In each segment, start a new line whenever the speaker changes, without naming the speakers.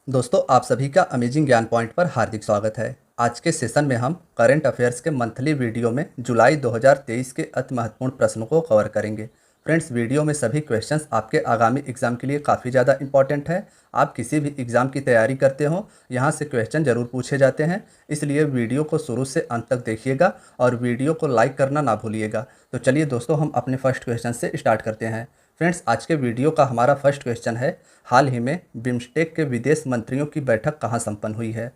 दोस्तों आप सभी का अमेजिंग ज्ञान पॉइंट पर हार्दिक स्वागत है। आज के सेशन में हम करंट अफेयर्स के मंथली वीडियो में जुलाई 2023 के अति महत्वपूर्ण प्रश्नों को कवर करेंगे। फ्रेंड्स, वीडियो में सभी क्वेश्चंस आपके आगामी एग्जाम के लिए काफ़ी ज़्यादा इंपॉर्टेंट है। आप किसी भी एग्जाम की तैयारी करते हो, यहाँ से क्वेश्चन जरूर पूछे जाते हैं, इसलिए वीडियो को शुरू से अंत तक देखिएगा और वीडियो को लाइक करना ना भूलिएगा। तो चलिए दोस्तों, हम अपने फर्स्ट क्वेश्चन से स्टार्ट करते हैं। फ्रेंड्स, आज के वीडियो का हमारा फर्स्ट क्वेश्चन है, हाल ही में बिम्स्टेक के विदेश मंत्रियों की बैठक कहाँ संपन्न हुई है।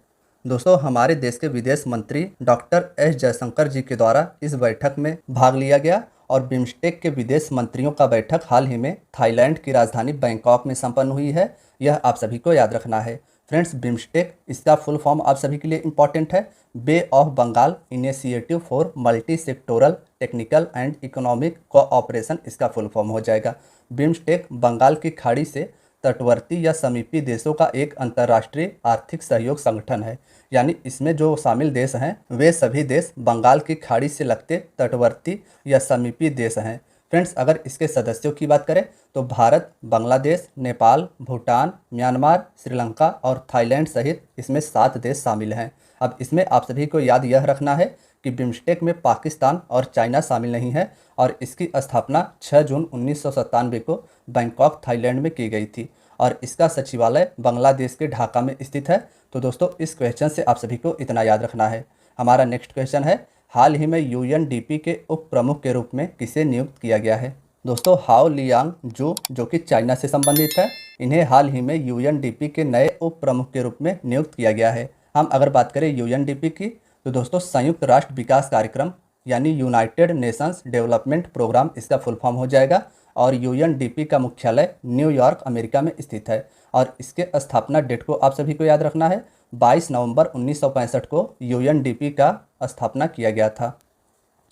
दोस्तों, हमारे देश के विदेश मंत्री डॉक्टर एस जयशंकर जी के द्वारा इस बैठक में भाग लिया गया और बिम्स्टेक के विदेश मंत्रियों का बैठक हाल ही में थाईलैंड की राजधानी बैंकॉक में संपन्न हुई है। यह आप सभी को याद रखना है। फ्रेंड्स, बिम्स्टेक इसका फुल फॉर्म आप सभी के लिए इंपॉर्टेंट है, bay of Bengal initiative for multi sectoral technical and economic cooperation इसका फुल फॉर्म हो जाएगा। बिम्स्टेक बंगाल की खाड़ी से तटवर्ती या समीपी देशों का एक अंतर्राष्ट्रीय आर्थिक सहयोग संगठन है। यानी इसमें जो शामिल देश हैं वे सभी देश बंगाल की खाड़ी से लगते तटवर्ती या समीपी देश हैं। फ्रेंड्स, अगर इसके सदस्यों की बात करें तो भारत, बांग्लादेश, नेपाल, भूटान, म्यांमार, श्रीलंका और थाईलैंड सहित इसमें 7 देश शामिल हैं। अब इसमें आप सभी को याद यह रखना है कि बिम्स्टेक में पाकिस्तान और चाइना शामिल नहीं है और इसकी स्थापना 6 जून 1997 को बैंकॉक, थाईलैंड में की गई थी और इसका सचिवालय बांग्लादेश के ढाका में स्थित है। तो दोस्तों, इस क्वेश्चन से आप सभी को इतना याद रखना है। हमारा नेक्स्ट क्वेश्चन है, हाल ही में यूएनडीपी के उप प्रमुख के रूप में किसे नियुक्त किया गया है। दोस्तों, हाओ लियांग जू, जो कि चाइना से संबंधित है, इन्हें हाल ही में यूएनडीपी के नए उप प्रमुख के रूप में नियुक्त किया गया है। हम अगर बात करें यूएनडीपी की तो दोस्तों, संयुक्त राष्ट्र विकास कार्यक्रम यानी यूनाइटेड नेशंस डेवलपमेंट प्रोग्राम इसका फुल फॉर्म हो जाएगा और यूएनडीपी का मुख्यालय न्यूयॉर्क, अमेरिका में स्थित है और इसके स्थापना डेट को आप सभी को याद रखना है, 22 नवंबर 1965 को यूएनडीपी का स्थापना किया गया था।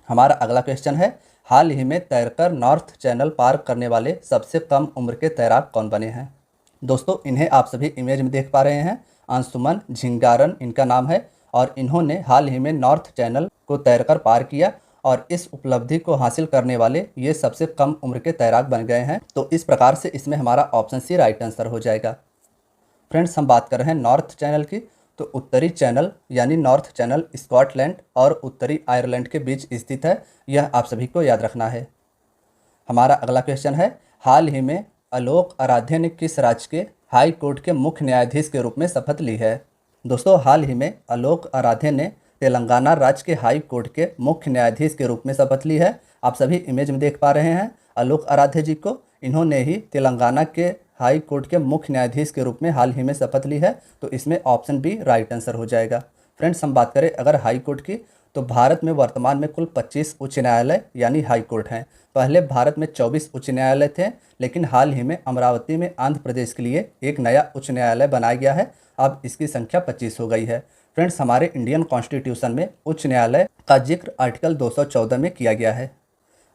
हमारा अगला क्वेश्चन है, हाल ही में तैरकर नॉर्थ चैनल पार करने वाले सबसे कम उम्र के तैराक कौन बने हैं। दोस्तों, इन्हें आप सभी इमेज में देख पा रहे हैं, अंशुमन झिंगारन इनका नाम है और इन्होंने हाल ही में नॉर्थ चैनल को तैरकर पार किया और इस उपलब्धि को हासिल करने वाले ये सबसे कम उम्र के तैराक बन गए हैं। तो इस प्रकार से इसमें हमारा ऑप्शन सी राइट आंसर हो जाएगा। फ्रेंड्स, हम बात कर रहे हैं नॉर्थ चैनल की, तो उत्तरी चैनल यानी नॉर्थ चैनल स्कॉटलैंड और उत्तरी आयरलैंड के बीच स्थित है, यह आप सभी को याद रखना है। हमारा अगला क्वेश्चन है, हाल ही में आलोक आराध्य ने किस राज्य के हाई कोर्ट के मुख्य न्यायाधीश के रूप में शपथ ली है। दोस्तों, हाल ही में आलोक आराध्य ने तेलंगाना राज्य के हाई कोर्ट के मुख्य न्यायाधीश के रूप में शपथ ली है। आप सभी इमेज में देख पा रहे हैं आलोक आराध्य जी को, इन्होंने ही तेलंगाना के हाई कोर्ट के मुख्य न्यायाधीश के रूप में हाल ही में शपथ ली है। तो इसमें ऑप्शन बी राइट आंसर हो जाएगा। फ्रेंड्स, हम बात करें अगर हाई कोर्ट की तो भारत में वर्तमान में कुल 25 उच्च न्यायालय यानी हाई कोर्ट हैं। पहले भारत में 24 उच्च न्यायालय थे, लेकिन हाल ही में अमरावती में आंध्र प्रदेश के लिए एक नया उच्च न्यायालय बनाया गया है। अब इसकी संख्या 25 हो गई है। फ्रेंड्स, हमारे इंडियन कॉन्स्टिट्यूशन में उच्च न्यायालय का जिक्र आर्टिकल 214 में किया गया है।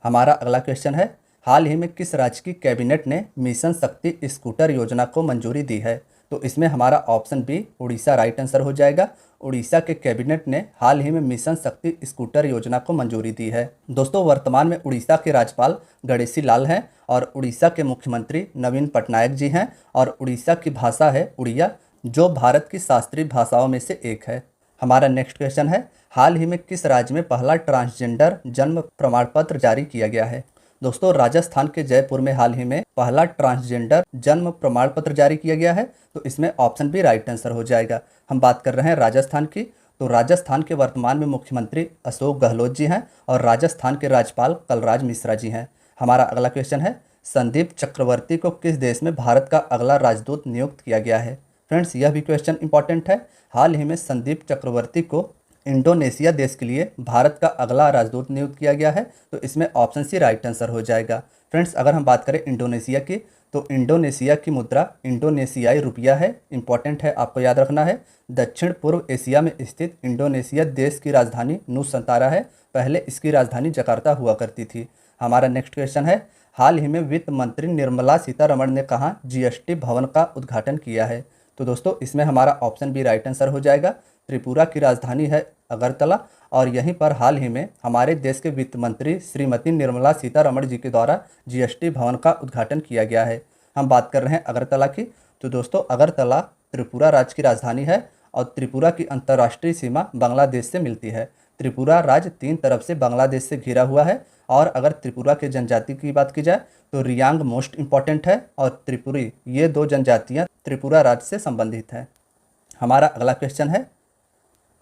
हमारा अगला क्वेश्चन है, हाल ही में किस राज्य की कैबिनेट ने मिशन शक्ति स्कूटर योजना को मंजूरी दी है। तो इसमें हमारा option B Orissa right answer हो जाएगा। उड़ीसा के कैबिनेट ने हाल ही में मिशन शक्ति स्कूटर योजना को मंजूरी दी है। दोस्तों, वर्तमान में उड़ीसा के राज्यपाल गणेशी लाल हैं और उड़ीसा के मुख्यमंत्री नवीन पटनायक जी हैं और उड़ीसा की भाषा है उड़िया, जो भारत की शास्त्रीय भाषाओं में से एक है। हमारा नेक्स्ट क्वेश्चन है, हाल ही में किस राज्य में पहला ट्रांसजेंडर जन्म प्रमाण पत्र जारी किया गया है। दोस्तों, राजस्थान के जयपुर में हाल ही में पहला ट्रांसजेंडर जन्म प्रमाण पत्र जारी किया गया है। तो इसमें ऑप्शन बी राइट आंसर हो जाएगा। हम बात कर रहे हैं राजस्थान की, तो राजस्थान के वर्तमान में मुख्यमंत्री अशोक गहलोत जी हैं और राजस्थान के राज्यपाल कलराज मिश्रा जी हैं। हमारा अगला क्वेश्चन है, संदीप चक्रवर्ती को किस देश में भारत का अगला राजदूत नियुक्त किया गया है। फ्रेंड्स, यह भी क्वेश्चन इंपॉर्टेंट है। हाल ही में संदीप चक्रवर्ती को इंडोनेशिया देश के लिए भारत का अगला राजदूत नियुक्त किया गया है। तो इसमें ऑप्शन सी राइट आंसर हो जाएगा। फ्रेंड्स, अगर हम बात करें इंडोनेशिया की तो इंडोनेशिया की मुद्रा इंडोनेशियाई रुपया है, इंपॉर्टेंट है, आपको याद रखना है। दक्षिण पूर्व एशिया में स्थित इंडोनेशिया देश की राजधानी नूसंतारा है, पहले इसकी राजधानी जकार्ता हुआ करती थी। हमारा नेक्स्ट क्वेश्चन है, हाल ही में वित्त मंत्री निर्मला सीतारमण ने कहाँ जीएसटी भवन का उद्घाटन किया है। तो दोस्तों, इसमें हमारा ऑप्शन बी राइट आंसर हो जाएगा। त्रिपुरा की राजधानी है अगरतला और यहीं पर हाल ही में हमारे देश के वित्त मंत्री श्रीमती निर्मला सीतारमण जी के द्वारा जीएसटी भवन का उद्घाटन किया गया है। हम बात कर रहे हैं अगरतला की, तो दोस्तों अगरतला त्रिपुरा राज्य की राजधानी है और त्रिपुरा की अंतर्राष्ट्रीय सीमा बांग्लादेश से मिलती है। त्रिपुरा राज्य 3 तरफ से बांग्लादेश से घिरा हुआ है और अगर त्रिपुरा के जनजाति की बात की जाए तो रियांग मोस्ट इम्पॉर्टेंट है और त्रिपुरी, ये 2 जनजातियाँ त्रिपुरा राज्य से संबंधित हैं। हमारा अगला क्वेश्चन है,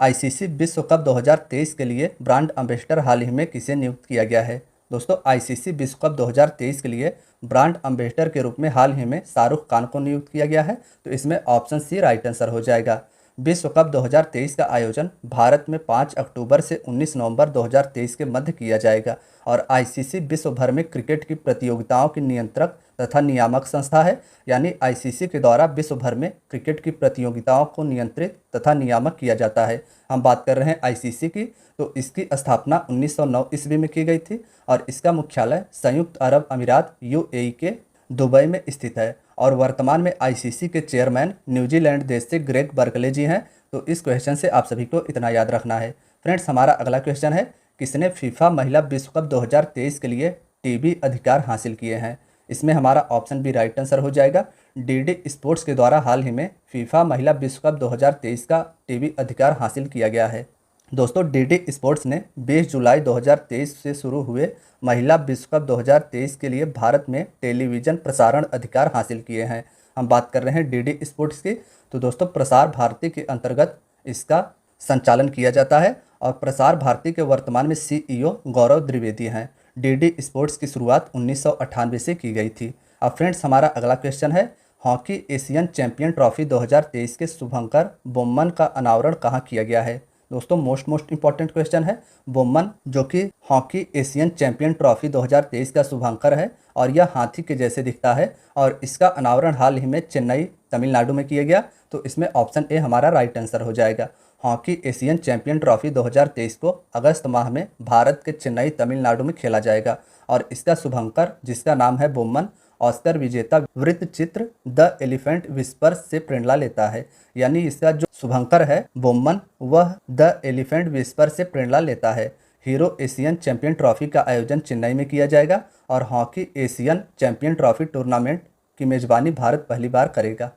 आईसीसी विश्व कप 2023 के लिए ब्रांड एम्बेसडर हाल ही में किसे नियुक्त किया गया है। दोस्तों, आईसीसी विश्व कप 2023 के लिए ब्रांड एम्बेसडर के रूप में हाल ही में शाहरुख खान को नियुक्त किया गया है। तो इसमें ऑप्शन सी राइट आंसर हो जाएगा। विश्व कप 2023 का आयोजन भारत में 5 अक्टूबर से 19 नवंबर 2023 के मध्य किया जाएगा और आईसीसी विश्व भर में क्रिकेट की प्रतियोगिताओं की नियंत्रक तथा नियामक संस्था है। यानी आईसीसी के द्वारा विश्व भर में क्रिकेट की प्रतियोगिताओं को नियंत्रित तथा नियामक किया जाता है। हम बात कर रहे हैं आईसीसी की, तो इसकी स्थापना 1909 ईस्वी में की गई थी और इसका मुख्यालय संयुक्त अरब अमीरात यूएई के दुबई में स्थित है और वर्तमान में आईसीसी के चेयरमैन न्यूजीलैंड देश से ग्रेग बर्कले जी हैं। तो इस क्वेश्चन से आप सभी को इतना याद रखना है। फ्रेंड्स, हमारा अगला क्वेश्चन है, किसने फीफा महिला विश्व कप 2023 के लिए टीवी अधिकार हासिल किए हैं। इसमें हमारा ऑप्शन बी राइट आंसर हो जाएगा। डीडी स्पोर्ट्स के द्वारा हाल ही में फीफा महिला विश्व कप 2023 का टीवी अधिकार हासिल किया गया है। दोस्तों, डीडी स्पोर्ट्स ने 20 जुलाई 2023 से शुरू हुए महिला विश्व कप 2023 के लिए भारत में टेलीविज़न प्रसारण अधिकार हासिल किए हैं। हम बात कर रहे हैं डीडी स्पोर्ट्स की। तो दोस्तों, प्रसार भारती के अंतर्गत इसका संचालन किया जाता है और प्रसार भारती के वर्तमान में सीईओ गौरव द्विवेदी हैं। डीडी स्पोर्ट्स की शुरुआत 1998 से की गई थी। अब फ्रेंड्स, हमारा अगला क्वेश्चन है, हॉकी एशियन चैंपियन ट्रॉफी 2023 के शुभंकर बोम्मन का अनावरण कहाँ किया गया है। दोस्तों, मोस्ट इंपॉर्टेंट क्वेश्चन है। बोम्मन जो कि हॉकी एशियन चैंपियन ट्रॉफी 2023 का शुभांकर है और यह हाथी के जैसे दिखता है और इसका अनावरण हाल ही में चेन्नई तमिलनाडु में किया गया। तो इसमें ऑप्शन ए हमारा राइट आंसर हो जाएगा। हॉकी एशियन चैंपियन ट्रॉफी 2023 को अगस्त माह में भारत के चेन्नई तमिलनाडु में खेला जाएगा और इसका शुभंकर, जिसका नाम है बोम्मन, ऑस्कर विजेता वृत्त चित्र द एलिफेंट विस्पर्स से प्रेरणा लेता है। यानी इसका जो शुभंकर है बोम्मन, वह द एलिफेंट विस्पर्स से प्रेरणा लेता है। हीरो एशियन चैंपियन ट्रॉफी का आयोजन चेन्नई में किया जाएगा और hockey Asian champion trophy tournament की मेजबानी भारत पहली बार करेगा।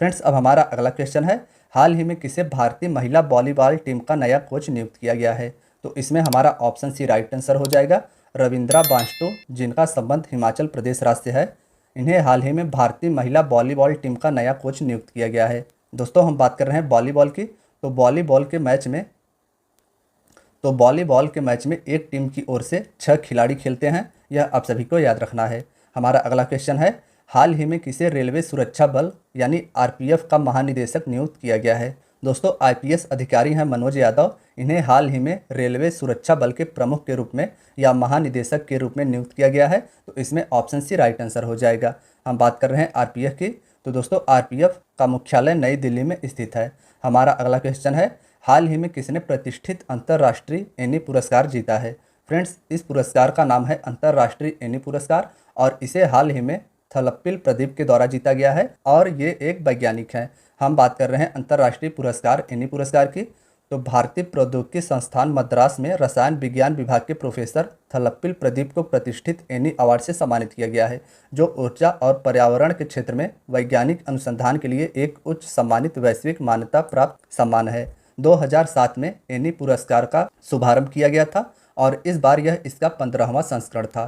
फ्रेंड्स, अब हमारा अगला क्वेश्चन है, हाल ही में किसे भारतीय महिला वॉलीबॉल टीम का नया कोच नियुक्त किया गया है। तो इसमें हमारा ऑप्शन सी राइट आंसर हो जाएगा। रविंद्रा बांस्टो, जिनका संबंध हिमाचल प्रदेश राज्य से है, इन्हें हाल ही में भारतीय महिला वॉलीबॉल टीम का नया कोच नियुक्त किया गया है। दोस्तों, हम बात कर रहे हैं वॉलीबॉल की। तो वॉलीबॉल के मैच में एक टीम की ओर से 6 खिलाड़ी खेलते हैं, यह आप सभी को याद रखना है। हमारा अगला क्वेश्चन है, हाल ही में किसे रेलवे सुरक्षा बल यानी आरपीएफ का महानिदेशक नियुक्त किया गया है। दोस्तों, आईपीएस अधिकारी हैं मनोज यादव, इन्हें हाल ही में रेलवे सुरक्षा बल के प्रमुख के रूप में या महानिदेशक के रूप में नियुक्त किया गया है। तो इसमें ऑप्शन सी राइट आंसर हो जाएगा। हम बात कर रहे हैं आरपीएफ की। तो दोस्तों, आरपीएफ का मुख्यालय नई दिल्ली में स्थित है। हमारा अगला क्वेश्चन है, हाल ही में किसने प्रतिष्ठित अंतर्राष्ट्रीय एनी पुरस्कार जीता है। फ्रेंड्स, इस पुरस्कार का नाम है अंतर्राष्ट्रीय एनी पुरस्कार और इसे हाल ही में थलप्पिल प्रदीप के द्वारा जीता गया है और ये एक वैज्ञानिक हैं। हम बात कर रहे हैं अंतर्राष्ट्रीय पुरस्कार एनी पुरस्कार की। तो भारतीय प्रौद्योगिकी संस्थान मद्रास में रसायन विज्ञान विभाग के प्रोफेसर थलप्पिल प्रदीप को प्रतिष्ठित एनी अवार्ड से सम्मानित किया गया है, जो ऊर्जा और पर्यावरण के क्षेत्र में वैज्ञानिक अनुसंधान के लिए एक उच्च सम्मानित वैश्विक मान्यता प्राप्त सम्मान है। 2007 में एनी पुरस्कार का शुभारंभ किया गया था और इस बार यह इसका 15वां संस्करण था।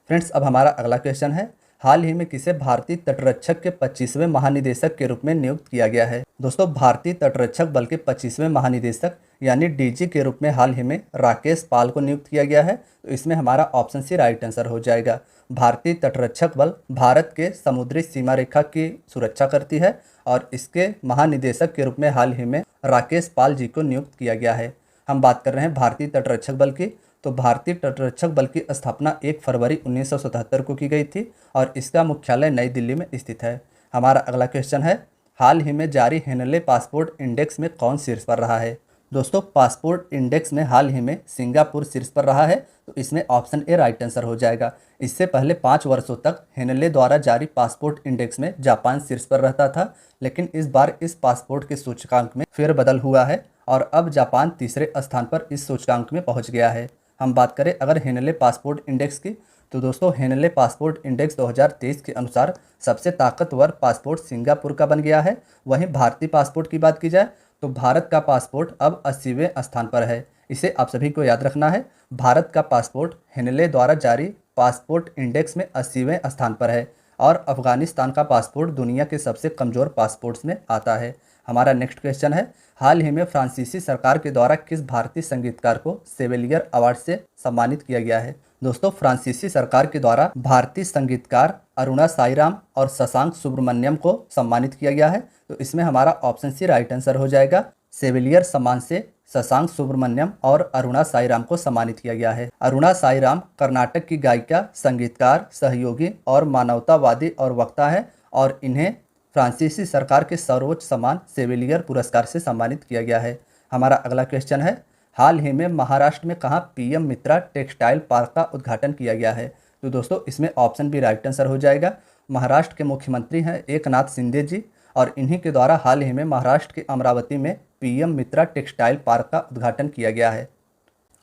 फ्रेंड्स, अब हमारा अगला क्वेश्चन है, हाल ही में किसे भारतीय तटरक्षक के 25वें महानिदेशक के रूप में नियुक्त किया गया है। दोस्तों, भारतीय तटरक्षक बल के 25वें महानिदेशक यानी डीजी के रूप में हाल ही में राकेश पाल को नियुक्त किया गया है। तो इसमें हमारा ऑप्शन सी राइट आंसर हो जाएगा। भारतीय तटरक्षक बल भारत के समुद्री सीमा रेखा की सुरक्षा करती है और इसके महानिदेशक के रूप में हाल ही में राकेश पाल जी को नियुक्त किया गया है। हम बात कर रहे हैं भारतीय तटरक्षक बल की। तो भारतीय तटरक्षक बल की स्थापना 1 फरवरी 1977 को की गई थी और इसका मुख्यालय नई दिल्ली में स्थित है। हमारा अगला क्वेश्चन है, हाल ही में जारी हेनले पासपोर्ट इंडेक्स में कौन शीर्ष पर रहा है। दोस्तों, पासपोर्ट इंडेक्स में हाल ही में सिंगापुर शीर्ष पर रहा है। तो इसमें ऑप्शन ए राइट आंसर हो जाएगा। इससे पहले 5 वर्षों तक हेनले द्वारा जारी पासपोर्ट इंडेक्स में जापान शीर्ष पर रहता था, लेकिन इस बार इस पासपोर्ट के सूचकांक में फेरबदल हुआ है और अब जापान तीसरे स्थान पर इस सूचकांक में पहुंच गया है। हम बात करें अगर हेनले पासपोर्ट इंडेक्स की, तो दोस्तों हेनले पासपोर्ट इंडेक्स 2023 के अनुसार सबसे ताकतवर पासपोर्ट सिंगापुर का बन गया है। वहीं भारतीय पासपोर्ट की बात की जाए तो भारत का पासपोर्ट अब 80वें स्थान पर है। इसे आप सभी को याद रखना है। भारत का पासपोर्ट हेनले द्वारा जारी पासपोर्ट इंडेक्स में 80वें स्थान पर है और अफगानिस्तान का पासपोर्ट दुनिया के सबसे कमज़ोर पासपोर्ट्स में आता है। हमारा नेक्स्ट क्वेश्चन है, हाल ही में फ्रांसीसी सरकार के द्वारा किस भारतीय संगीतकार को सेविलियर अवार्ड से सम्मानित किया गया है? दोस्तों फ्रांसीसी सरकार के द्वारा भारतीय संगीतकार अरुणा साईराम और शशांक सुब्रमण्यम को सम्मानित किया गया है। तो इसमें हमारा ऑप्शन सी राइट आंसर हो जाएगा। सेविलियर सम्मान से शशांक सुब्रमण्यम और अरुणा साईराम को सम्मानित किया गया है। अरुणा साईराम कर्नाटक की गायिका, संगीतकार, सहयोगी और मानवतावादी और वक्ता है और इन्हें फ्रांसीसी सरकार के सर्वोच्च सम्मान सेविलियर पुरस्कार से सम्मानित किया गया है। हमारा अगला क्वेश्चन है, हाल ही में महाराष्ट्र में कहाँ पीएम मित्रा टेक्सटाइल पार्क का उद्घाटन किया गया है? तो दोस्तों इसमें ऑप्शन भी राइट आंसर हो जाएगा। महाराष्ट्र के मुख्यमंत्री हैं एकनाथ शिंदे जी और इन्हीं के द्वारा हाल ही में महाराष्ट्र के अमरावती में पीएम मित्रा टेक्सटाइल पार्क का उद्घाटन किया गया है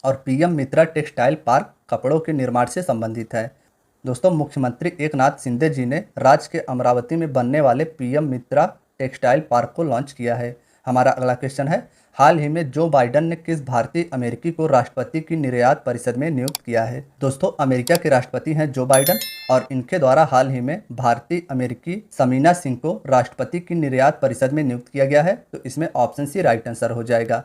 और पीएम मित्रा टेक्सटाइल पार्क कपड़ों के निर्माण से संबंधित है। दोस्तों मुख्यमंत्री एकनाथ शिंदे जी ने राज्य के अमरावती में बनने वाले पीएम मित्रा टेक्सटाइल पार्क को लॉन्च किया है। हमारा अगला क्वेश्चन है, हाल ही में जो बाइडेन ने किस भारतीय अमेरिकी को राष्ट्रपति की निर्यात परिषद में नियुक्त किया है? दोस्तों अमेरिका के राष्ट्रपति हैं जो बाइडेन और इनके द्वारा हाल ही में भारतीय अमेरिकी समीना सिंह को राष्ट्रपति की निर्यात परिषद में नियुक्त किया गया है। तो इसमें ऑप्शन सी राइट आंसर हो जाएगा।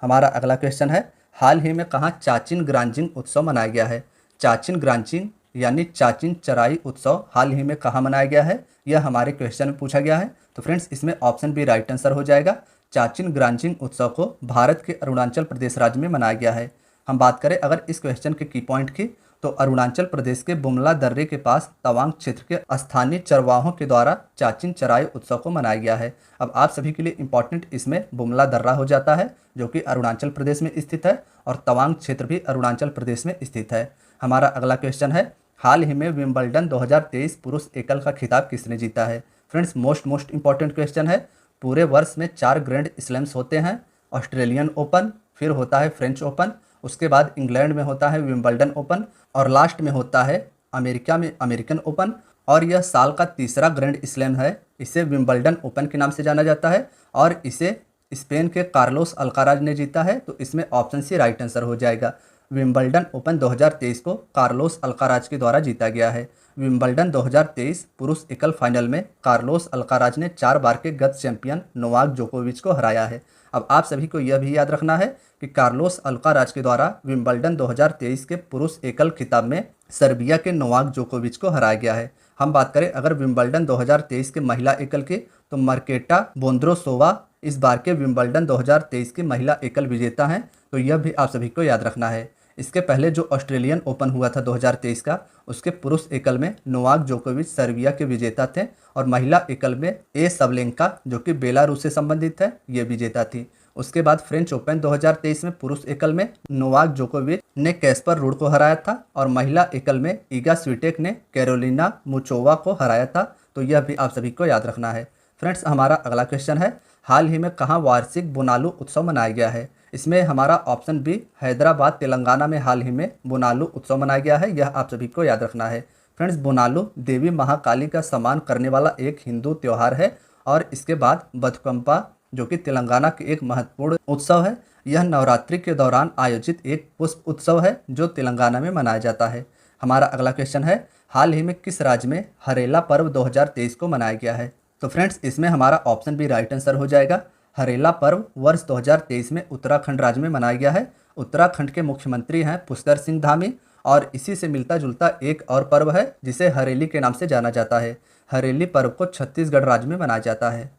हमारा अगला क्वेश्चन है, हाल ही में कहाँ चाचिन ग्रांजिंग उत्सव मनाया गया है? चाचिन ग्रांजिंग यानी चाचिन चराई उत्सव हाल ही में कहाँ मनाया गया है, यह हमारे क्वेश्चन में पूछा गया है। तो फ्रेंड्स इसमें ऑप्शन भी राइट आंसर हो जाएगा। चाचिन ग्रांजिंग उत्सव को भारत के अरुणाचल प्रदेश राज्य में मनाया गया है। हम बात करें अगर इस क्वेश्चन के की पॉइंट की तो अरुणाचल प्रदेश के बुमला दर्रे के पास तवांग क्षेत्र के स्थानीय चरवाहों के द्वारा चाचिन चराई उत्सव को मनाया गया है। अब आप सभी के लिए इंपॉर्टेंट इसमें बुमला दर्रा हो जाता है जो कि अरुणाचल प्रदेश में स्थित है और तवांग क्षेत्र भी अरुणाचल प्रदेश में स्थित है। हमारा अगला क्वेश्चन है, हाल ही में विंबलडन 2023 पुरुष एकल का खिताब किसने जीता है? फ्रेंड्स मोस्ट इंपॉर्टेंट क्वेश्चन है। पूरे वर्ष में 4 ग्रैंड स्लैम्स होते हैं। ऑस्ट्रेलियन ओपन, फिर होता है फ्रेंच ओपन, उसके बाद इंग्लैंड में होता है विंबलडन ओपन और लास्ट में होता है अमेरिका में अमेरिकन ओपन और यह साल का तीसरा ग्रैंड स्लैम है। इसे विंबलडन ओपन के नाम से जाना जाता है और इसे स्पेन के कार्लोस अल्काराज ने जीता है। तो इसमें ऑप्शन सी राइट आंसर हो जाएगा। विंबलडन ओपन 2023 को कार्लोस अल्काराज के द्वारा जीता गया है। विंबलडन 2023 पुरुष एकल फाइनल में कार्लोस अल्काराज ने 4 बार के गत चैंपियन नोवाक जोकोविच को हराया है। अब आप सभी को यह भी याद रखना है कि कार्लोस अल्काराज के द्वारा विंबलडन 2023 के पुरुष एकल खिताब में सर्बिया के नोवाक जोकोविच को हराया गया है। हम बात करें अगर विंबलडन 2023 के महिला एकल की तो मार्केटा बोंद्रोसोवा इस बार के विंबलडन 2023 की महिला एकल विजेता हैं। तो यह भी आप सभी को याद रखना है। इसके पहले जो ऑस्ट्रेलियन ओपन हुआ था 2023 का, उसके पुरुष एकल में नोवाक जोकोविच सर्बिया के विजेता थे और महिला एकल में ए सबलेंका जो कि बेलारूस से संबंधित है ये विजेता थी। उसके बाद फ्रेंच ओपन 2023 में पुरुष एकल में नोवाक जोकोविच ने कैस्पर रूड को हराया था और महिला एकल में ईगा स्विटेक ने कैरोलिना मुचोवा को हराया था। तो यह भी आप सभी को याद रखना है। फ्रेंड्स हमारा अगला क्वेश्चन है, हाल ही में कहाँ वार्षिक बोनालू उत्सव मनाया गया है? इसमें हमारा ऑप्शन बी हैदराबाद तेलंगाना में हाल ही में बोनालू उत्सव मनाया गया है। यह आप सभी को याद रखना है। फ्रेंड्स बोनालू देवी महाकाली का सम्मान करने वाला एक हिंदू त्यौहार है और इसके बाद बथकंपा जो कि तेलंगाना के एक महत्वपूर्ण उत्सव है। यह नवरात्रि के दौरान आयोजित एक पुष्प उत्सव है जो तेलंगाना में मनाया जाता है। हमारा अगला क्वेश्चन है, हाल ही में किस राज्य में हरेला पर्व 2023 को मनाया गया है? तो फ्रेंड्स इसमें हमारा ऑप्शन भी राइट आंसर हो जाएगा। हरेला पर्व वर्ष 2023 में उत्तराखंड राज्य में मनाया गया है। उत्तराखंड के मुख्यमंत्री हैं पुष्कर सिंह धामी और इसी से मिलता जुलता एक और पर्व है जिसे हरेली के नाम से जाना जाता है। हरेली पर्व को छत्तीसगढ़ राज्य में मनाया जाता है।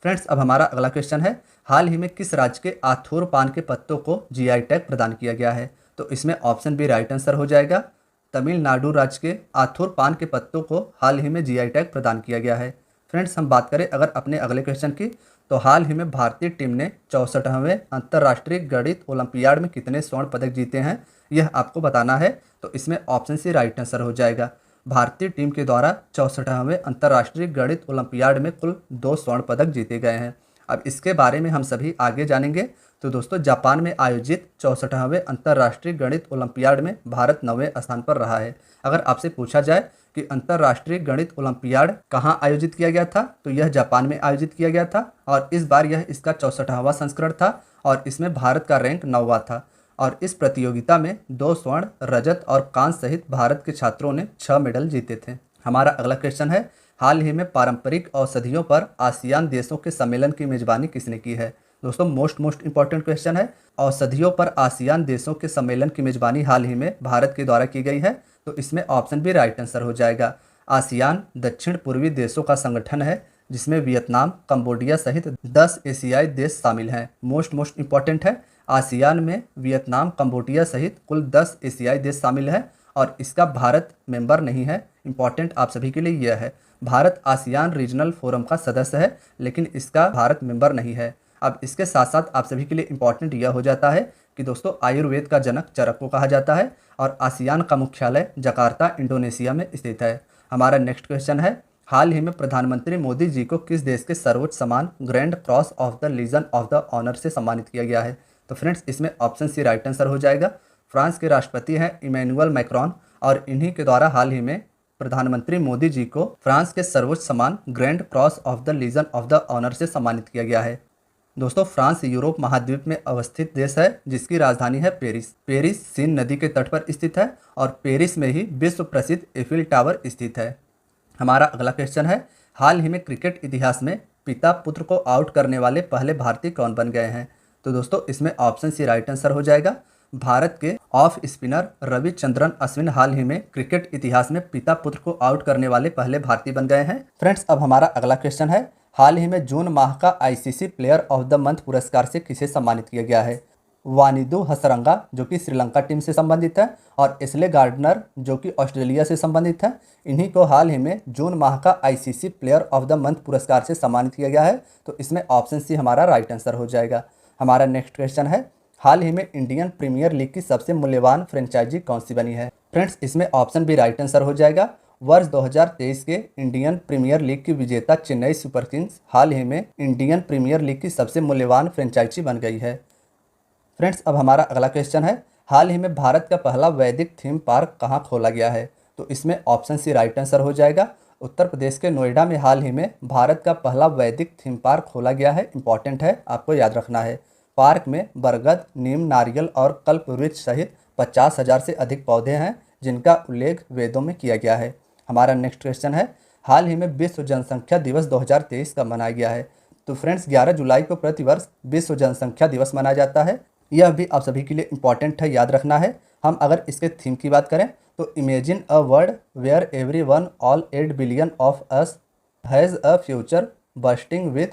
फ्रेंड्स अब हमारा अगला क्वेश्चन है, हाल ही में किस राज्य के आथूर पान के पत्तों को जीआई टैग प्रदान किया गया है? तो इसमें ऑप्शन भी राइट आंसर हो जाएगा। तमिलनाडु राज्य के आथूर पान के पत्तों को हाल ही में जीआई टैग प्रदान किया गया है। फ्रेंड्स हम बात करें अगर अपने अगले क्वेश्चन की तो हाल ही में भारतीय टीम ने 64वें अंतर्राष्ट्रीय गणित ओलंपियाड में कितने स्वर्ण पदक जीते हैं यह आपको बताना है। तो इसमें ऑप्शन सी राइट आंसर हो जाएगा। भारतीय टीम के द्वारा 64वें अंतर्राष्ट्रीय गणित ओलंपियाड में कुल 2 स्वर्ण पदक जीते गए हैं। अब इसके बारे में हम सभी आगे जानेंगे। तो दोस्तों, जापान में आयोजित 64वें अंतर्राष्ट्रीय गणित ओलंपियाड में भारत 9वें स्थान पर रहा है। अगर आपसे पूछा जाए कि अंतर्राष्ट्रीय गणित ओलंपियाड कहाँ आयोजित किया गया था, तो यह जापान में आयोजित किया गया था और इस बार यह इसका 64वां संस्करण था और इसमें भारत का रैंक 9वां था। और इस प्रतियोगिता में 2 स्वर्ण, रजत और कांस्य सहित भारत के छात्रों ने 6 मेडल जीते थे। हमारा अगला क्वेश्चन है, हाल ही में पारंपरिक औषधियों पर आसियान देशों के सम्मेलन की मेजबानी किसने की है। दोस्तों, मोस्ट इंपॉर्टेंट क्वेश्चन है। औषधियों पर आसियान देशों के सम्मेलन की मेजबानी हाल ही में भारत के द्वारा की गई है, तो इसमें ऑप्शन भी राइट आंसर हो जाएगा। आसियान दक्षिण पूर्वी देशों का संगठन है जिसमें वियतनाम, कंबोडिया सहित 10 एशियाई देश शामिल हैं। मोस्ट इंपॉर्टेंट है, आसियान में वियतनाम, कंबोडिया सहित कुल 10 एशियाई देश शामिल हैं और इसका भारत मेंबर नहीं है। इंपॉर्टेंट आप सभी के लिए यह है, भारत आसियान रीजनल फोरम का सदस्य है लेकिन इसका भारत मेंबर नहीं है। अब इसके साथ साथ आप सभी के लिए इंपॉर्टेंट यह हो जाता है कि दोस्तों, आयुर्वेद का जनक चरक को कहा जाता है और आसियान का मुख्यालय जकार्ता, इंडोनेशिया में स्थित है। हमारा नेक्स्ट क्वेश्चन है, हाल ही में प्रधानमंत्री मोदी जी को किस देश के सर्वोच्च सम्मान grand cross of the legion of the honour से सम्मानित किया गया है। तो फ्रेंड्स, इसमें ऑप्शन सी राइट आंसर हो जाएगा। फ्रांस के राष्ट्रपति हैं इमैनुअल मैक्रोन और इन्हीं के द्वारा हाल ही में प्रधानमंत्री मोदी जी को फ्रांस के सर्वोच्च सम्मान grand cross of the legion of the honour से सम्मानित किया गया है। दोस्तों, फ्रांस यूरोप महाद्वीप में अवस्थित देश है जिसकी राजधानी है पेरिस। पेरिस सीन नदी के तट पर स्थित है और पेरिस में ही विश्व प्रसिद्ध एफिल टावर स्थित है। हमारा अगला क्वेश्चन है, हाल ही में क्रिकेट इतिहास में पिता पुत्र को आउट करने वाले पहले भारतीय कौन बन गए हैं। तो दोस्तों, इसमें ऑप्शन सी राइट आंसर हो जाएगा। भारत के ऑफ स्पिनर रविचंद्रन अश्विन हाल ही में क्रिकेट इतिहास में पिता पुत्र को आउट करने वाले पहले भारतीय बन गए हैं। फ्रेंड्स, अब हमारा अगला क्वेश्चन है, हाल ही में जून माह का ICC player of the month पुरस्कार से किसे सम्मानित किया गया है। वानिदु हसरंगा जो कि श्रीलंका टीम से संबंधित है और एस्ले गार्डनर जो कि ऑस्ट्रेलिया से संबंधित है, इन्हीं को हाल ही में जून माह का ICC player of the month पुरस्कार से सम्मानित किया गया है। तो इसमें ऑप्शन सी हमारा राइट आंसर हो जाएगा। हमारा नेक्स्ट क्वेश्चन है, हाल ही में इंडियन प्रीमियर लीग की सबसे मूल्यवान फ्रेंचाइजी कौन सी बनी है। फ्रेंड्स, इसमें ऑप्शन भी राइट आंसर हो जाएगा। वर्ष 2023 के इंडियन प्रीमियर लीग की विजेता चेन्नई सुपर किंग्स हाल ही में इंडियन प्रीमियर लीग की सबसे मूल्यवान फ्रेंचाइजी बन गई है। फ्रेंड्स, अब हमारा अगला क्वेश्चन है, हाल ही में भारत का पहला वैदिक थीम पार्क कहाँ खोला गया है। तो इसमें ऑप्शन सी राइट आंसर हो जाएगा। उत्तर प्रदेश के नोएडा में हाल ही में भारत का पहला वैदिक थीम पार्क खोला गया है। इंपॉर्टेंट है, आपको याद रखना है। पार्क में बरगद, नीम, नारियल और कल्प वृक्ष सहित 50,000 से अधिक पौधे हैं जिनका उल्लेख वेदों में किया गया है। हमारा नेक्स्ट क्वेश्चन है, हाल ही में विश्व जनसंख्या दिवस 2023 कब मनाया गया है। तो फ्रेंड्स, 11 जुलाई को प्रतिवर्ष विश्व जनसंख्या दिवस मनाया जाता है। यह भी आप सभी के लिए इंपॉर्टेंट है, याद रखना है। हम अगर इसके थीम की बात करें तो imagine a world where every one all 8 billion of us has a future busting with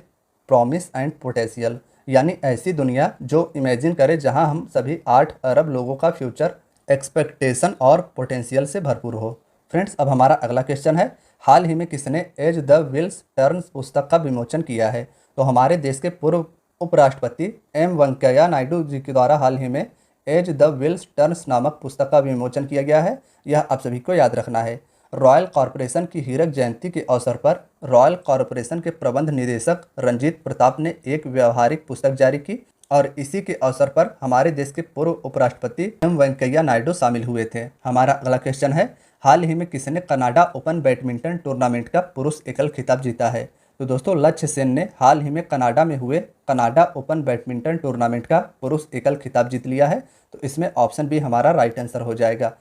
promise and potential, यानी ऐसी दुनिया जो इमेजिन करे जहां हम सभी 8 अरब लोगों का फ्यूचर एक्सपेक्टेशन और पोटेंशियल से भरपूर हो। फ्रेंड्स, अब हमारा अगला क्वेश्चन है, हाल ही में किसने एज द व्हील्स टर्न्स पुस्तक का विमोचन किया है। तो हमारे देश के पूर्व उपराष्ट्रपति एम वेंकैया नायडू जी के द्वारा हाल ही में एज द व्हील्स टर्न्स नामक पुस्तक का विमोचन किया गया है। यह आप सभी को याद रखना है। रॉयल कॉरपोरेशन की हीरक जयंती के अवसर पर रॉयल कॉरपोरेशन के प्रबंध निदेशक रंजीत प्रताप ने एक व्यवहारिक पुस्तक जारी की और इसी के अवसर पर हमारे देश के पूर्व उपराष्ट्रपति एम वेंकैया नायडू शामिल हुए थे। हमारा अगला क्वेश्चन है, हाल ही में किसने कनाडा ओपन बैडमिंटन टूर्नामेंट का पुरुष एकल खिताब जीता है। तो दोस्तों, लक्ष्य सेन ने हाल ही में कनाडा में हुए कनाडा ओपन बैडमिंटन टूर्नामेंट का पुरुष एकल खिताब जीत लिया है। तो इसमें ऑप्शन बी हमारा राइट आंसर हो जाएगा।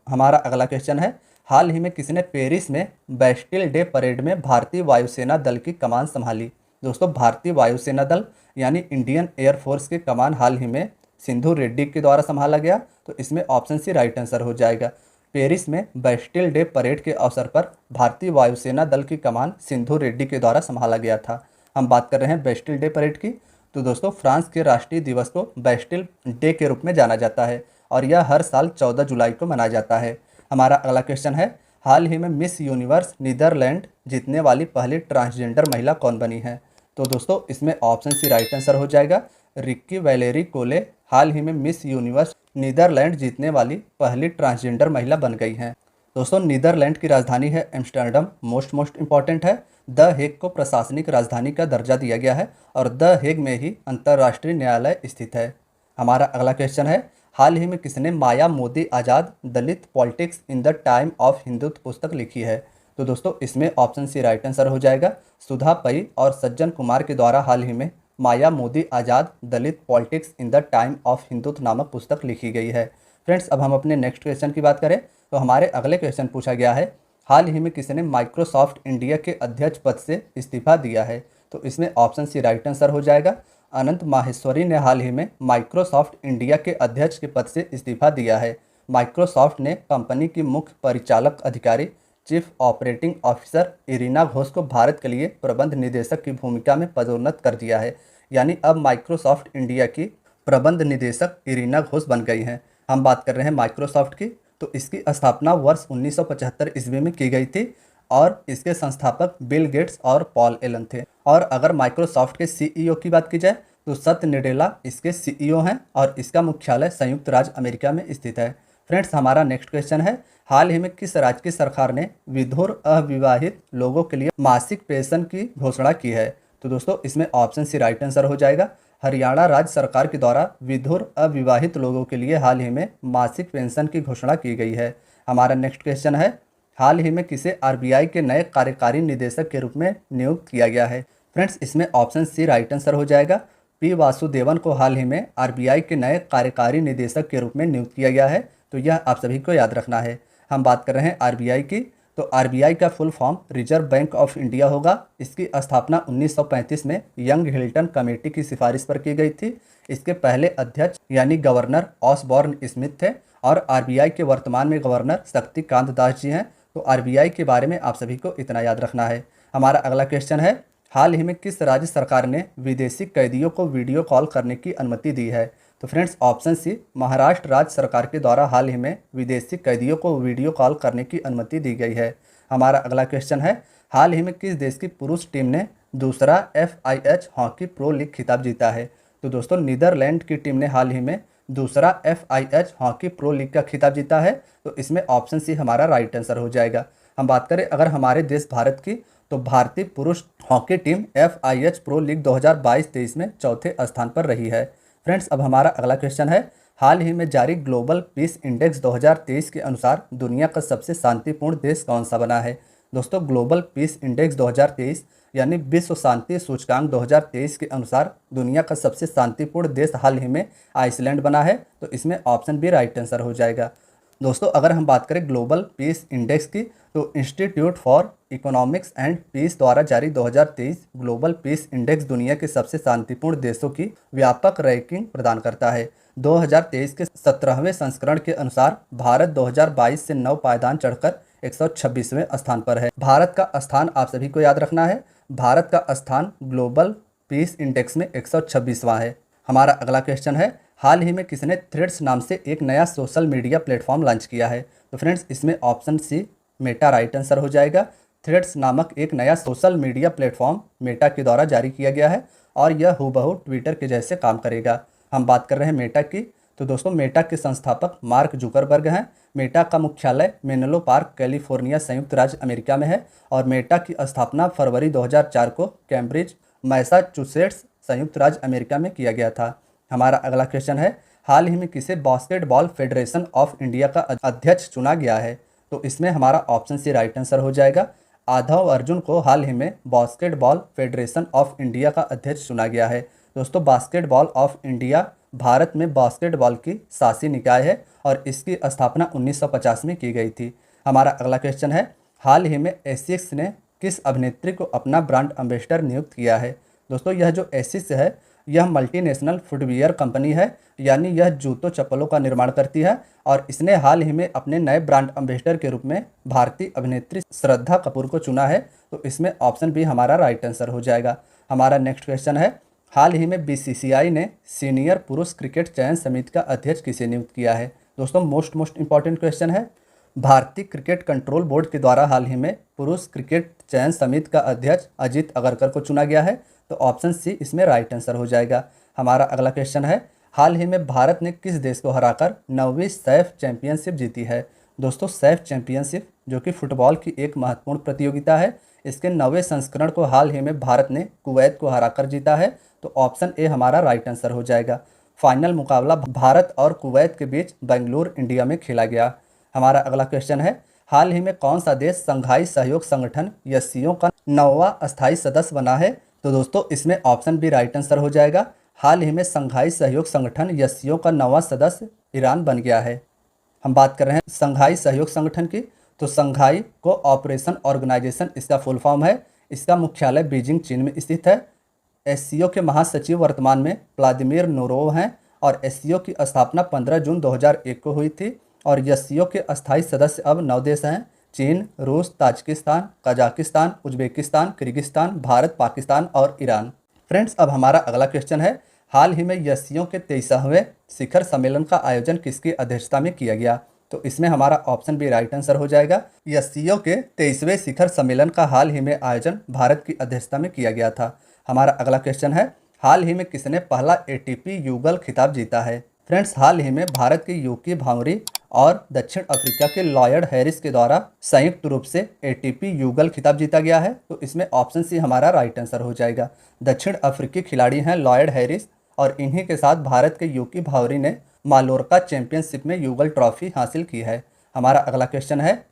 हमारा अगला क्वेश्चन है, हाल ही में किसने पेरिस में बैस्टिल डे परेड में भारतीय वायुसेना दल की कमान संभाली। दोस्तों, भारतीय वायुसेना दल यानी इंडियन एयरफोर्स की कमान हाल ही में सिंधु रेड्डी के द्वारा संभाला गया। तो इसमें ऑप्शन सी राइट आंसर हो जाएगा। पेरिस में बैस्टिल डे परेड के अवसर पर भारतीय वायुसेना दल की कमान सिंधु रेड्डी के द्वारा संभाला गया था। हम बात कर रहे हैं बैस्टिल डे परेड की। तो दोस्तों, फ्रांस के राष्ट्रीय दिवस को बैस्टिल डे के रूप में जाना जाता है और यह हर साल 14 जुलाई को मनाया जाता है। हमारा अगला क्वेश्चन है, हाल ही में मिस यूनिवर्स नीदरलैंड जीतने वाली पहली ट्रांसजेंडर महिला कौन बनी है। तो दोस्तों, इसमें ऑप्शन सी राइट आंसर हो जाएगा। रिक्की वैलेरी कोले हाल ही में मिस यूनिवर्स नीदरलैंड जीतने वाली पहली ट्रांसजेंडर महिला बन गई हैं। दोस्तों नीदरलैंड की राजधानी है एम्स्टर्डम, मोस्ट इंपॉर्टेंट है। द हेग को प्रशासनिक राजधानी का दर्जा दिया गया है और द हेग में ही अंतर्राष्ट्रीय न्यायालय स्थित है। हमारा अगला क्वेश्चन है, हाल ही में किसने Maya Modi Azad Dalit politics in the time of Hindutva पुस्तक लिखी है? तो दोस्तों इसमें ऑप्शन सी राइट आंसर हो जाएगा। सुधा पई और सज्जन कुमार के द्वारा हाल ही में Maya Modi Azad Dalit politics in the time of Hindutva नामक पुस्तक लिखी गई है। फ्रेंड्स, अब हम अपने नेक्स्ट क्वेश्चन की बात करें तो हमारे अगले क्वेश्चन पूछा गया है, हाल ही में किसने माइक्रोसॉफ्ट इंडिया के अध्यक्ष पद से इस्तीफा दिया है? तो इसमें ऑप्शन सी राइट आंसर हो जाएगा। अनंत माहेश्वरी ने हाल ही में माइक्रोसॉफ्ट इंडिया के अध्यक्ष के पद से इस्तीफा दिया है। माइक्रोसॉफ्ट ने कंपनी की मुख्य परिचालक अधिकारी chief operating officer Irina Ghosh को भारत के लिए प्रबंध निदेशक की भूमिका में पदोन्नत कर दिया है। यानी अब माइक्रोसॉफ्ट इंडिया की प्रबंध निदेशक इरीना घोष बन गई हैं। हम बात कर रहे हैं माइक्रोसॉफ्ट की, तो इसकी स्थापना वर्ष 1975 ईस्वी में की गई थी और इसके संस्थापक बिल गेट्स और पॉल एलन थे। और अगर माइक्रोसॉफ्ट के सीईओ की बात की जाए तो सत्य नडेला इसके सीईओ हैं और इसका मुख्यालय संयुक्त राज्य अमेरिका में स्थित है। फ्रेंड्स, हमारा नेक्स्ट क्वेश्चन है, हाल ही में किस राज्य की सरकार ने विधुर अविवाहित लोगों के लिए मासिक पेंशन की घोषणा की है? तो दोस्तों इसमें ऑप्शन सी राइट आंसर हो जाएगा। हरियाणा राज्य सरकार के द्वारा विधुर अविवाहित लोगों के लिए हाल ही में मासिक पेंशन की घोषणा की गई है। हमारा नेक्स्ट क्वेश्चन है, हाल ही में किसे आरबीआई के नए कार्यकारी निदेशक के रूप में नियुक्त किया गया है? फ्रेंड्स, इसमें ऑप्शन सी राइट आंसर हो जाएगा। पी वासुदेवन को हाल ही में आरबीआई के नए कार्यकारी निदेशक के रूप में नियुक्त किया गया है। तो यह आप सभी को याद रखना है। हम बात कर रहे हैं आरबीआई की, तो आरबीआई का full form reserve bank of India होगा। इसकी स्थापना 1935 में यंग हिल्टन कमेटी की सिफारिश पर की गई थी। इसके पहले अध्यक्ष यानी गवर्नर ऑसबॉर्न स्मिथ थे और आरबीआई के वर्तमान में गवर्नर शक्तिकांत दास जी हैं। तो आरबीआई के बारे में आप सभी को इतना याद रखना है। हमारा अगला क्वेश्चन है, हाल ही में किस राज्य सरकार ने विदेशी कैदियों को वीडियो कॉल करने की अनुमति दी है? तो फ्रेंड्स, ऑप्शन सी महाराष्ट्र राज्य सरकार के द्वारा हाल ही में विदेशी कैदियों को वीडियो कॉल करने की अनुमति दी गई है। हमारा अगला क्वेश्चन है, हाल ही में किस देश की पुरुष टीम ने दूसरा FIH हॉकी प्रो लीग खिताब जीता है? तो दोस्तों नीदरलैंड की टीम ने हाल ही में दूसरा FIH हॉकी प्रो लीग का खिताब जीता है। तो इसमें ऑप्शन सी हमारा राइट आंसर हो जाएगा। हम बात करें अगर हमारे देश भारत की, तो भारतीय पुरुष hockey team FIH pro league 2022-23 में चौथे स्थान पर रही है। फ्रेंड्स, अब हमारा अगला क्वेश्चन है, हाल ही में जारी ग्लोबल पीस इंडेक्स 2023 के अनुसार दुनिया का सबसे शांतिपूर्ण देश कौन सा बना है? दोस्तों ग्लोबल पीस इंडेक्स 2023 यानी विश्व शांति सूचकांक 2023 के अनुसार दुनिया का सबसे शांतिपूर्ण देश हाल ही में आइसलैंड बना है। तो इसमें ऑप्शन बी राइट आंसर हो जाएगा। दोस्तों अगर हम बात करें ग्लोबल पीस इंडेक्स की, तो institute for economics and peace द्वारा जारी 2023 ग्लोबल पीस इंडेक्स दुनिया के सबसे शांतिपूर्ण देशों की व्यापक रैंकिंग प्रदान करता है। 2023 के 17वें संस्करण के अनुसार भारत 2022 से 9 पायदान चढ़कर 126वें स्थान पर है। भारत का स्थान आप सभी को याद रखना है। भारत का स्थान ग्लोबल पीस इंडेक्स में 126वां है। हमारा अगला क्वेश्चन है, हाल ही में किसने थ्रेड्स नाम से एक नया सोशल मीडिया प्लेटफॉर्म लॉन्च किया है? तो फ्रेंड्स, इसमें option C Meta right answer हो जाएगा। थ्रेड्स नामक एक नया सोशल मीडिया प्लेटफॉर्म मेटा के द्वारा जारी किया गया है और यह हूबहू ट्विटर के जैसे काम करेगा। हम बात कर रहे हैं मेटा की, तो दोस्तों मेटा के संस्थापक मार्क जुकरबर्ग हैं। मेटा का मुख्यालय मेनलो पार्क कैलिफोर्निया संयुक्त राज्य अमेरिका में है और मेटा की स्थापना फरवरी 2004 को कैम्ब्रिज मैसाचुसेट्स संयुक्त राज्य अमेरिका में किया गया था। हमारा अगला क्वेश्चन है, हाल ही में किसे बास्केटबॉल फेडरेशन ऑफ इंडिया का अध्यक्ष चुना गया है? तो इसमें हमारा ऑप्शन सी राइट आंसर हो जाएगा। आधव अर्जुन को हाल ही में बास्केटबॉल फेडरेशन ऑफ इंडिया का अध्यक्ष चुना गया है। दोस्तों बास्केटबॉल ऑफ इंडिया भारत में बास्केटबॉल की शासी निकाय है और इसकी स्थापना 1950 में की गई थी। हमारा अगला क्वेश्चन है, हाल ही में एसिक्स ने किस अभिनेत्री को अपना ब्रांड एम्बेसडर नियुक्त किया है? दोस्तों यह जो एसिक्स है यह मल्टीनेशनल फुटवियर कंपनी है, यानी यह जूतों चप्पलों का निर्माण करती है और इसने हाल ही में अपने नए ब्रांड एम्बेसडर के रूप में भारतीय अभिनेत्री श्रद्धा कपूर को चुना है। तो इसमें ऑप्शन बी हमारा राइट आंसर हो जाएगा। हमारा नेक्स्ट क्वेश्चन है, हाल ही में BCCI ने सीनियर पुरुष क्रिकेट चयन समिति का अध्यक्ष किसे नियुक्त किया है? दोस्तों मोस्ट इंपॉर्टेंट क्वेश्चन है। भारतीय क्रिकेट कंट्रोल बोर्ड के द्वारा हाल ही में पुरुष क्रिकेट चयन समिति का अध्यक्ष अजीत अगरकर को चुना गया है। तो ऑप्शन सी इसमें राइट आंसर हो जाएगा। हमारा अगला क्वेश्चन है, हाल ही में भारत ने किस देश को हराकर 9वीं सैफ चैंपियनशिप जीती है? दोस्तों सैफ चैंपियनशिप जो कि फुटबॉल की एक महत्वपूर्ण प्रतियोगिता है, इसके 9वें संस्करण को हाल ही में भारत ने कुवैत को हराकर जीता है। तो ऑप्शन ए हमारा राइट आंसर हो जाएगा। फाइनल मुकाबला भारत और कुवैत के बीच बेंगलुरु इंडिया में खेला गया। हमारा अगला क्वेश्चन है, हाल ही में कौन सा देश संघाई सहयोग संगठन एससीओ का 9वां अस्थायी सदस्य बना है? तो दोस्तों इसमें ऑप्शन बी राइट आंसर हो जाएगा। हाल ही में संघाई सहयोग संगठन एससीओ का 9वां सदस्य ईरान बन गया है। हम बात कर रहे हैं संघाई सहयोग संगठन की, तो संघाई कोऑपरेशन ऑर्गेनाइजेशन इसका फुल फॉर्म है। इसका मुख्यालय बीजिंग चीन में स्थित है। एससीओ के महासचिव वर्तमान में व्लादिमीर नोरोव हैं और एससीओ की स्थापना 15 जून 2001 को हुई थी और एससीओ के अस्थायी सदस्य अब 9 देश हैं: चीन, रूस, Tajikistan, Kazakhstan, Uzbekistan, Kyrgyzstan, Bharat, Pakistan और ईरान। फ्रेंड्स, अब हमारा अगला क्वेश्चन है, हाल ही में एससीओ के 23वें शिखर सम्मेलन का आयोजन किसकी अध्यक्षता में किया गया? तो इसमें हमारा ऑप्शन बी राइट आंसर हो जाएगा। एससीओ के 23वें शिखर सम्मेलन का हाल ही में आयोजन भारत की अध्यक्षता में किया गया था। हमारा अगला क्वेश्चन है, हाल ही में किसने पहला एटीपी युगल खिताब जीता है? फ्रेंड्स, हाल ही में भारत के यूकी भावरी और दक्षिण अफ्रीका के लॉयड हैरिस के द्वारा संयुक्त रूप से एटीपी युगल खिताब जीता गया है। तो इसमें ऑप्शन सी हमारा राइट आंसर हो जाएगा। दक्षिण अफ्रीकी खिलाड़ी हैं लॉयड हैरिस और इन्हीं के साथ भारत के यूकी भावरी ने मालोर्का चैंपियनशिप में युगल ट्रॉफी हासिल की है। हमारा अगला क्वेश्चन है,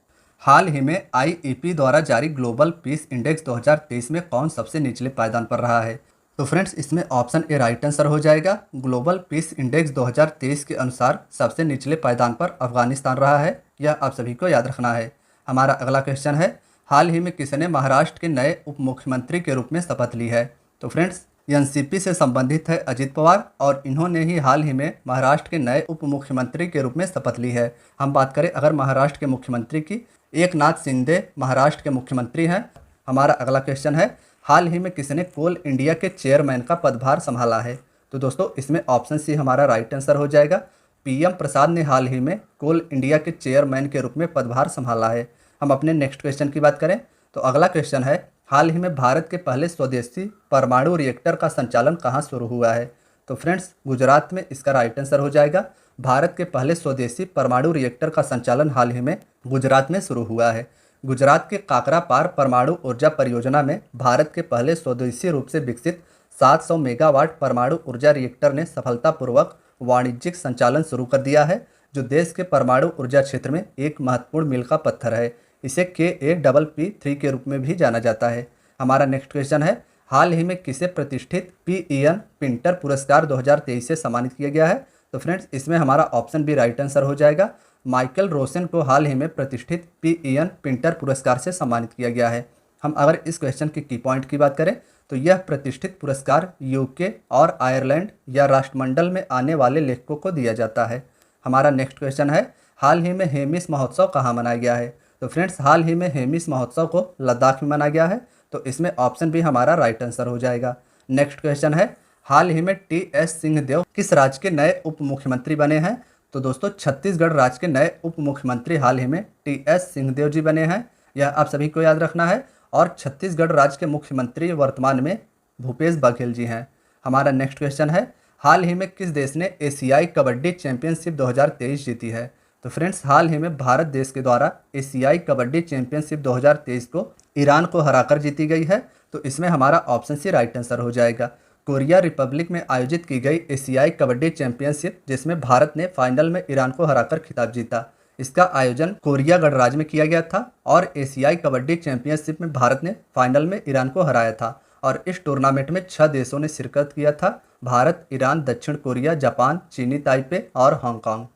हाल ही में आईईपी द्वारा जारी ग्लोबल पीस इंडेक्स 2023 में कौन सबसे निचले पायदान पर रहा है? तो फ्रेंड्स, इसमें ऑप्शन ए राइट आंसर हो जाएगा। ग्लोबल पीस इंडेक्स 2023 के अनुसार सबसे निचले पायदान पर अफगानिस्तान रहा है। यह आप सभी को याद रखना है। हमारा अगला क्वेश्चन है, हाल ही में किसने महाराष्ट्र के नए उप मुख्यमंत्री के रूप में शपथ ली है? तो फ्रेंड्स, एनसीपी से संबंधित है अजित पवार और इन्होंने ही हाल ही में महाराष्ट्र के नए उप मुख्यमंत्री के रूप में शपथ ली है। हम बात करें अगर महाराष्ट्र के मुख्यमंत्री की, एकनाथ शिंदे महाराष्ट्र के मुख्यमंत्री हैं। हमारा अगला क्वेश्चन है, हाल ही में किसने कोल इंडिया के चेयरमैन का पदभार संभाला है? तो दोस्तों इसमें ऑप्शन सी हमारा राइट आंसर हो जाएगा। पीएम प्रसाद ने हाल ही में कोल इंडिया के चेयरमैन के रूप में पदभार संभाला है। हम अपने नेक्स्ट क्वेश्चन की बात करें तो अगला क्वेश्चन है, हाल ही में भारत के पहले स्वदेशी परमाणु रिएक्टर का संचालन कहाँ शुरू हुआ है? तो फ्रेंड्स, गुजरात में इसका राइट आंसर हो जाएगा। भारत के पहले स्वदेशी परमाणु रिएक्टर का संचालन हाल ही में गुजरात में शुरू हुआ है। गुजरात के काकरापार परमाणु ऊर्जा परियोजना में भारत के पहले स्वदेशी रूप से विकसित 700 मेगावाट परमाणु ऊर्जा रिएक्टर ने सफलतापूर्वक वाणिज्यिक संचालन शुरू कर दिया है, जो देश के परमाणु ऊर्जा क्षेत्र में एक महत्वपूर्ण मील का पत्थर है। इसे KAPP3 के रूप में भी जाना जाता है। हमारा नेक्स्ट क्वेश्चन है, हाल ही में किसे प्रतिष्ठित PEN पिंटर पुरस्कार 2023 से सम्मानित किया गया है? तो फ्रेंड्स, इसमें हमारा ऑप्शन बी राइट आंसर हो जाएगा। माइकल रोशन को हाल ही में प्रतिष्ठित PEN पिंटर पुरस्कार से सम्मानित किया गया है। हम अगर इस क्वेश्चन के की पॉइंट की बात करें तो यह प्रतिष्ठित पुरस्कार यूके और आयरलैंड या राष्ट्रमंडल में आने वाले लेखकों को दिया जाता है। हमारा नेक्स्ट क्वेश्चन है, हाल ही में हेमिस महोत्सव कहाँ मनाया गया है? तो फ्रेंड्स, हाल ही में हेमिस महोत्सव को लद्दाख में मनाया गया है। तो इसमें ऑप्शन भी हमारा राइट आंसर हो जाएगा। नेक्स्ट क्वेश्चन है, हाल ही में TS सिंहदेव किस राज्य के नए उप मुख्यमंत्री बने हैं? तो दोस्तों, छत्तीसगढ़ राज्य के नए उप मुख्यमंत्री हाल ही में TS सिंहदेव जी बने हैं। यह आप सभी को याद रखना है। और छत्तीसगढ़ राज्य के मुख्यमंत्री वर्तमान में भूपेश बघेल जी हैं। हमारा नेक्स्ट क्वेश्चन है, हाल ही में किस देश ने एशियाई कबड्डी चैंपियनशिप 2023 जीती है? तो फ्रेंड्स, हाल ही में भारत देश के द्वारा एशियाई कबड्डी चैंपियनशिप 2023 को ईरान को हराकर जीती गई है। तो इसमें हमारा ऑप्शन सी राइट आंसर हो जाएगा। कोरिया रिपब्लिक में आयोजित की गई एशियाई कबड्डी चैंपियनशिप, जिसमें भारत ने फाइनल में ईरान को हराकर खिताब जीता, इसका आयोजन कोरिया गणराज्य में किया गया था। और एशियाई कबड्डी चैंपियनशिप में भारत ने फाइनल में ईरान को हराया था। और इस टूर्नामेंट में 6 देशों ने शिरकत किया था: भारत, ईरान, दक्षिण कोरिया, जापान, चीनी ताइपे और हांगकांग।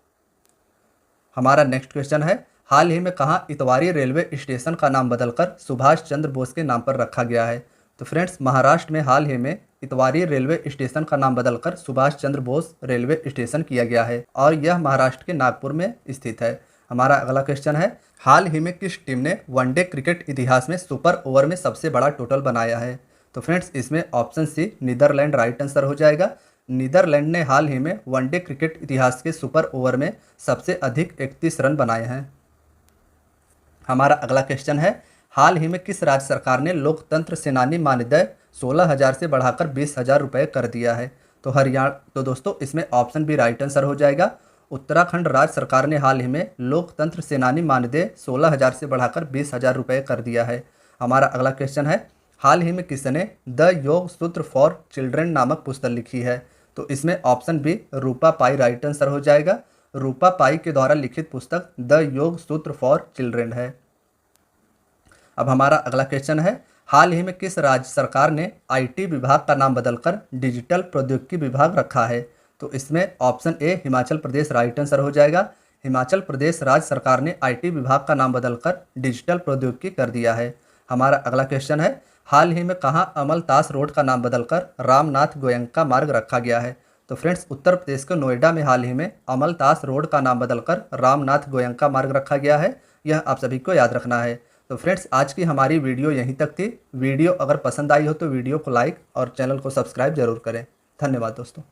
हमारा नेक्स्ट क्वेश्चन है, हाल ही में कहाँ इतवारी रेलवे स्टेशन का नाम बदलकर सुभाष चंद्र बोस के नाम पर रखा गया है? तो फ्रेंड्स, महाराष्ट्र में हाल ही में इतवारी रेलवे स्टेशन का नाम बदलकर सुभाष चंद्र बोस रेलवे स्टेशन किया गया है और यह महाराष्ट्र के नागपुर में स्थित है। हमारा अगला क्वेश्चन है, हाल ही में किस टीम ने वनडे क्रिकेट इतिहास में सुपर ओवर में सबसे बड़ा टोटल बनाया है? तो फ्रेंड्स, इसमें option C Netherland right answer हो जाएगा। नीदरलैंड ने हाल ही में वनडे क्रिकेट इतिहास के सुपर ओवर में सबसे अधिक 31 रन बनाए हैं। हमारा अगला क्वेश्चन है, हाल ही में किस राज्य सरकार ने लोकतंत्र सेनानी मानदेय 16,000 से बढ़ाकर 20,000 रुपये कर दिया है? तो हरियाणा। तो दोस्तों, इसमें ऑप्शन बी राइट आंसर हो जाएगा। उत्तराखंड राज्य सरकार ने हाल ही में लोकतंत्र सेनानी मानदेय 16,000 से बढ़ाकर 20,000 रुपये कर दिया है। हमारा अगला क्वेश्चन है, हाल ही में किसने द योग सूत्र फॉर चिल्ड्रन नामक पुस्तक लिखी है? तो इसमें ऑप्शन बी रूपा पाई राइट आंसर हो जाएगा। रूपा पाई के द्वारा लिखित पुस्तक द योग सूत्र फॉर चिल्ड्रन है। अब हमारा अगला क्वेश्चन है, हाल ही में किस राज्य सरकार ने आईटी विभाग का नाम बदलकर डिजिटल प्रौद्योगिकी विभाग रखा है? तो इसमें option A Himachal Pradesh right answer हो जाएगा। हिमाचल प्रदेश राज्य सरकार ने आईटी विभाग का नाम बदलकर डिजिटल प्रौद्योगिकी कर दिया है। हमारा अगला क्वेश्चन है, हाल ही में कहाँ अमलतास रोड का नाम बदलकर रामनाथ गोयंका मार्ग रखा गया है? तो फ्रेंड्स, उत्तर प्रदेश के नोएडा में हाल ही में अमलतास रोड का नाम बदलकर रामनाथ गोयंका मार्ग रखा गया है। यह आप सभी को याद रखना है। तो फ्रेंड्स, आज की हमारी वीडियो यहीं तक थी। वीडियो अगर पसंद आई हो तो वीडियो को लाइक और चैनल को सब्सक्राइब जरूर करें। धन्यवाद दोस्तों।